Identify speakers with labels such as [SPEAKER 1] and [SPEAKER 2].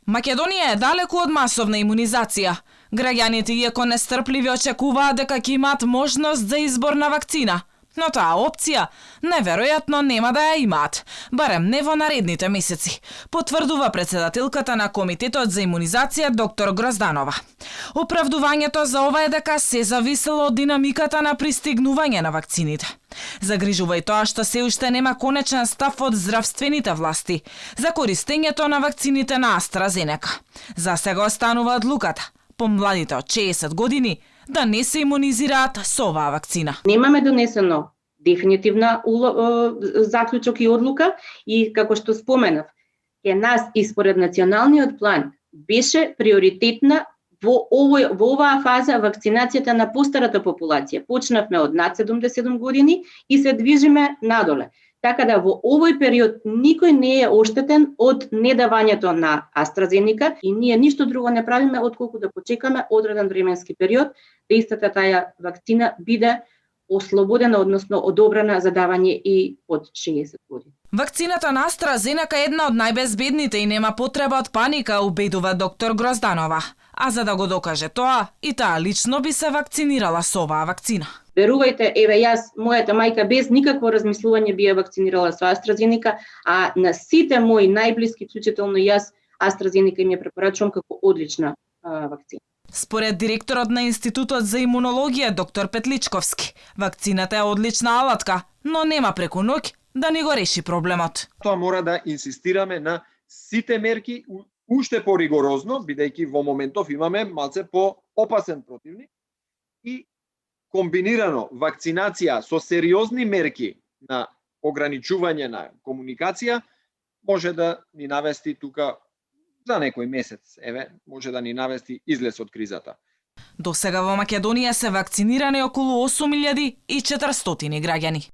[SPEAKER 1] Македонија е далеку од масовна имунизација. Граѓаните иако нестрпливи очекуваат дека ќе имаат можност за избор на вакцина, но таа опција неверојатно нема да ја имаат, барем не во наредните месеци, потврдува претседателката на Комитетот за имунизација доктор Грозданова. Оправдувањето за ова е дека се зависело од динамиката на пристигнување на вакцините. Загрижува и тоа што се уште нема конечен став од здравствените власти за користењето на вакцините на AstraZeneca. За сега останува одлуката помладите од 60 години да не се имунизираат со оваа вакцина.
[SPEAKER 2] Немаме донесено дефинитивна заклучок и одлука и како што споменав, ке нас и според националниот план беше приоритетна во оваа фаза вакцинацијата на постарата популација. Почнавме од над 77 години и се движиме надоле. Така да во овој период никој не е оштетен од недавањето на AstraZeneca и ние ништо друго не правиме отколку да почекаме одреден временски период да истата таа вакцина биде ослободена, односно одобрена за давање и под 60 години.
[SPEAKER 1] Вакцината на AstraZeneca е една од најбезбедните и нема потреба од паника, убедува доктор Грозданова. А за да го докаже тоа, и таа лично би се вакцинирала со оваа вакцина.
[SPEAKER 2] Верувајте, еве јас, мојата мајка без никакво размислување би ја вакцинирала со AstraZeneca, а на сите мои најблиски, вклучително јас, AstraZeneca им ја препорачувам како одлична вакцина.
[SPEAKER 1] Според директорот на Институтот за имунологија доктор Петличковски, вакцината е одлична алатка, но нема преку ноќ да ни го реши проблемот.
[SPEAKER 3] Тоа мора да инсистираме на сите мерки уште поригорозно, бидејќи во моментов имаме малце по-опасен противник и комбинирано вакцинација со сериозни мерки на ограничување на комуникација може да ни навести тука за некој месец, може да ни навести излез од кризата.
[SPEAKER 1] До сега во Македонија се вакцинирани околу 8400 граѓани.